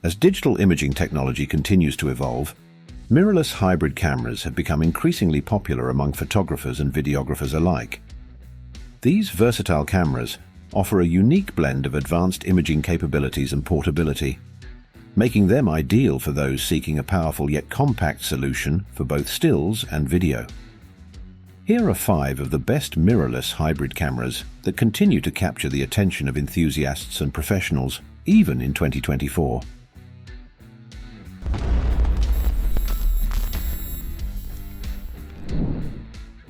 As digital imaging technology continues to evolve, mirrorless hybrid cameras have become increasingly popular among photographers and videographers alike. These versatile cameras offer a unique blend of advanced imaging capabilities and portability, making them ideal for those seeking a powerful yet compact solution for both stills and video. Here are 5 of the best mirrorless hybrid cameras that continue to capture the attention of enthusiasts and professionals, even in 2024.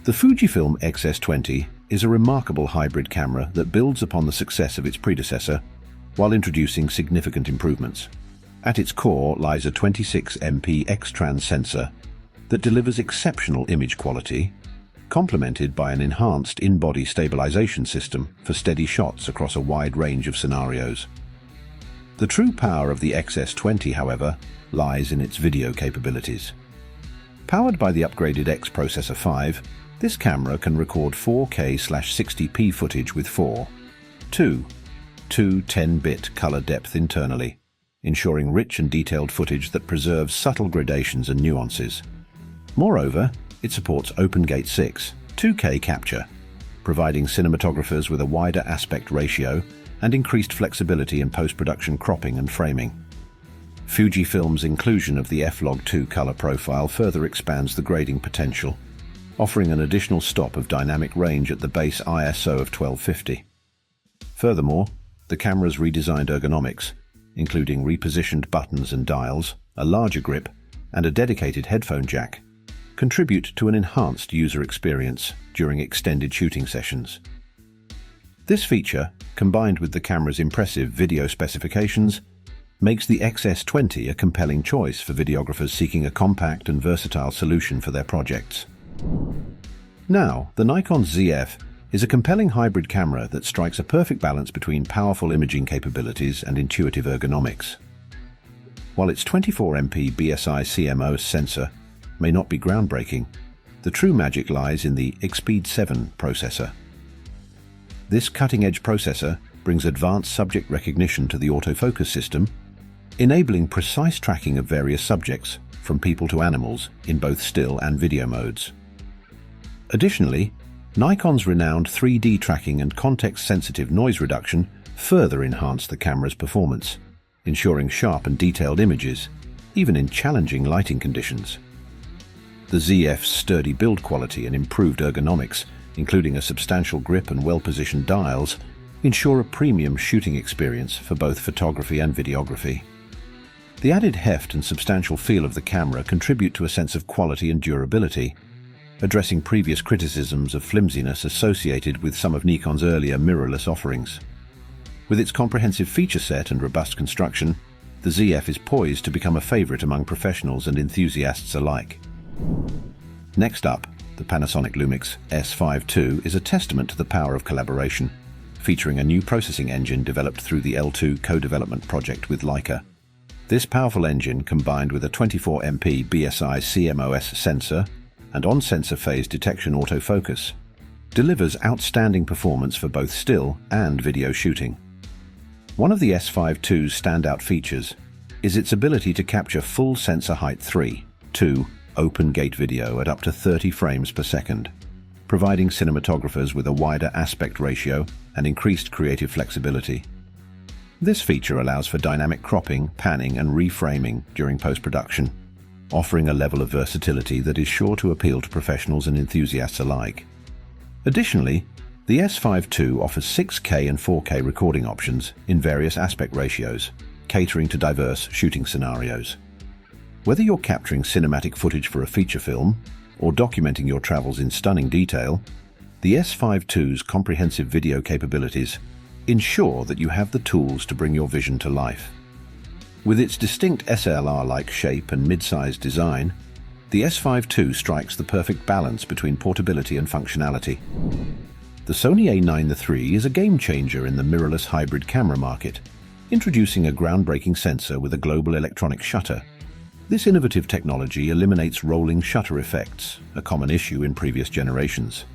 The Fujifilm X-S20 is a remarkable hybrid camera that builds upon the success of its predecessor while introducing significant improvements. At its core lies a 26MP X-trans sensor that delivers exceptional image quality, complemented by an enhanced in-body stabilization system for steady shots across a wide range of scenarios. The true power of the X-S20, however, lies in its video capabilities. Powered by the upgraded X Processor 5, this camera can record 4K/60p footage with 2 10-bit color depth internally, ensuring rich and detailed footage that preserves subtle gradations and nuances. Moreover, it supports OpenGate 6 2K capture, providing cinematographers with a wider aspect ratio and increased flexibility in post-production cropping and framing. Fujifilm's inclusion of the F-Log2 color profile further expands the grading potential, offering an additional stop of dynamic range at the base ISO of 1250. Furthermore, the camera's redesigned ergonomics, including repositioned buttons and dials, a larger grip, and a dedicated headphone jack, contribute to an enhanced user experience during extended shooting sessions. This feature, combined with the camera's impressive video specifications, makes the X-S20 a compelling choice for videographers seeking a compact and versatile solution for their projects. Now, the Nikon Zf is a compelling hybrid camera that strikes a perfect balance between powerful imaging capabilities and intuitive ergonomics. While its 24MP BSI CMOS sensor may not be groundbreaking, the true magic lies in the X-Speed 7 processor. This cutting-edge processor brings advanced subject recognition to the autofocus system, enabling precise tracking of various subjects, from people to animals, in both still and video modes. Additionally, Nikon's renowned 3D tracking and context-sensitive noise reduction further enhance the camera's performance, ensuring sharp and detailed images, even in challenging lighting conditions. The Zf's sturdy build quality and improved ergonomics, including a substantial grip and well-positioned dials, ensure a premium shooting experience for both photography and videography. The added heft and substantial feel of the camera contribute to a sense of quality and durability, addressing previous criticisms of flimsiness associated with some of Nikon's earlier mirrorless offerings. With its comprehensive feature set and robust construction, the Zf is poised to become a favorite among professionals and enthusiasts alike. Next up, the Panasonic Lumix S5 II is a testament to the power of collaboration, featuring a new processing engine developed through the L2 co-development project with Leica. This powerful engine, combined with a 24MP BSI CMOS sensor and on-sensor phase detection autofocus, delivers outstanding performance for both still and video shooting. One of the S5 II's standout features is its ability to capture full sensor height 3:2 open gate video at up to 30 frames per second, providing cinematographers with a wider aspect ratio and increased creative flexibility. This feature allows for dynamic cropping, panning, and reframing during post-production, offering a level of versatility that is sure to appeal to professionals and enthusiasts alike. Additionally, the S5 II offers 6K and 4K recording options in various aspect ratios, catering to diverse shooting scenarios. Whether you're capturing cinematic footage for a feature film or documenting your travels in stunning detail, the S5 II's comprehensive video capabilities ensure that you have the tools to bring your vision to life. With its distinct SLR-like shape and mid-sized design, the S5 II strikes the perfect balance between portability and functionality. The Sony A9 III is a game-changer in the mirrorless hybrid camera market, introducing a groundbreaking sensor with a global electronic shutter. This innovative technology eliminates rolling shutter effects, a common issue in previous generations,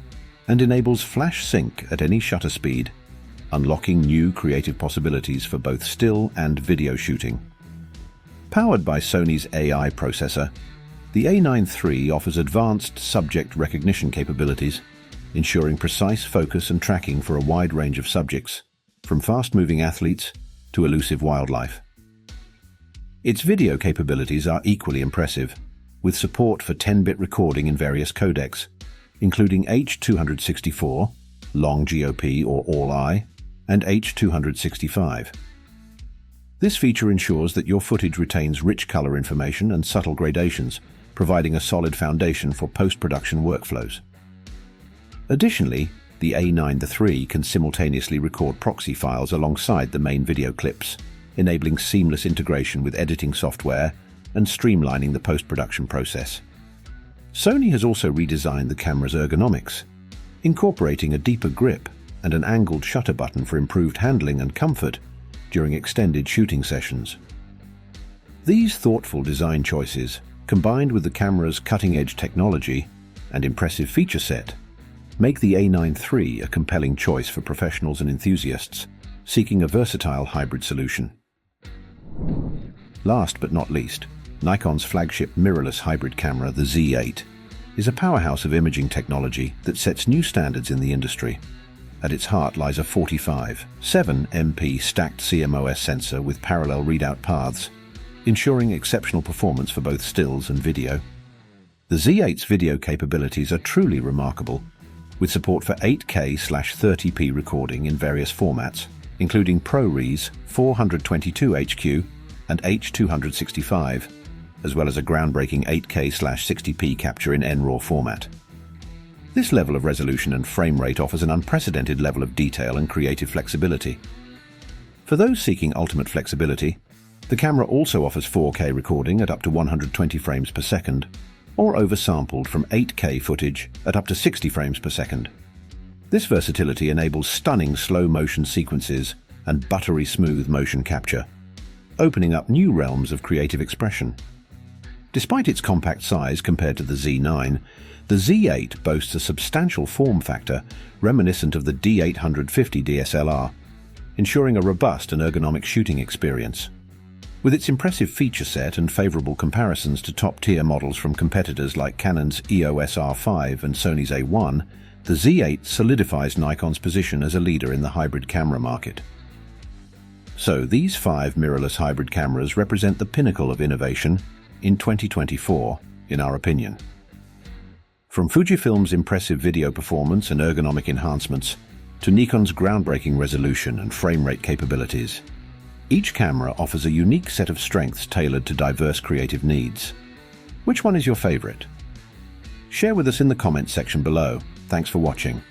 and enables flash sync at any shutter speed, unlocking new creative possibilities for both still and video shooting. Powered by Sony's AI processor, the A9 III offers advanced subject recognition capabilities, ensuring precise focus and tracking for a wide range of subjects, from fast-moving athletes to elusive wildlife. Its video capabilities are equally impressive, with support for 10-bit recording in various codecs, including H.264, long GOP or all-I, and H.265. This feature ensures that your footage retains rich color information and subtle gradations, providing a solid foundation for post-production workflows. Additionally, the A9 III can simultaneously record proxy files alongside the main video clips, enabling seamless integration with editing software and streamlining the post-production process. Sony has also redesigned the camera's ergonomics, incorporating a deeper grip and an angled shutter button for improved handling and comfort during extended shooting sessions. These thoughtful design choices, combined with the camera's cutting-edge technology and impressive feature set, make the A9 III a compelling choice for professionals and enthusiasts seeking a versatile hybrid solution. Last but not least, Nikon's flagship mirrorless hybrid camera, the Z8, is a powerhouse of imaging technology that sets new standards in the industry. At its heart lies a 45/7 MP stacked CMOS sensor with parallel readout paths, ensuring exceptional performance for both stills and video. The Z8's video capabilities are truly remarkable, with support for 8K/30p recording in various formats, including ProRes 422HQ and H.265, as well as a groundbreaking 8K/60p capture in NRAW format. This level of resolution and frame rate offers an unprecedented level of detail and creative flexibility. For those seeking ultimate flexibility, the camera also offers 4K recording at up to 120 frames per second, or oversampled from 8K footage at up to 60 frames per second. This versatility enables stunning slow-motion sequences and buttery smooth motion capture, opening up new realms of creative expression. Despite its compact size compared to the Z9, the Z8 boasts a substantial form factor reminiscent of the D850 DSLR, ensuring a robust and ergonomic shooting experience. With its impressive feature set and favorable comparisons to top-tier models from competitors like Canon's EOS R5 and Sony's A1, the Z8 solidifies Nikon's position as a leader in the hybrid camera market. So these 5 mirrorless hybrid cameras represent the pinnacle of innovation in 2024, in our opinion. From Fujifilm's impressive video performance and ergonomic enhancements to Nikon's groundbreaking resolution and frame rate capabilities, each camera offers a unique set of strengths tailored to diverse creative needs. Which one is your favorite? Share with us in the comments section below. Thanks for watching.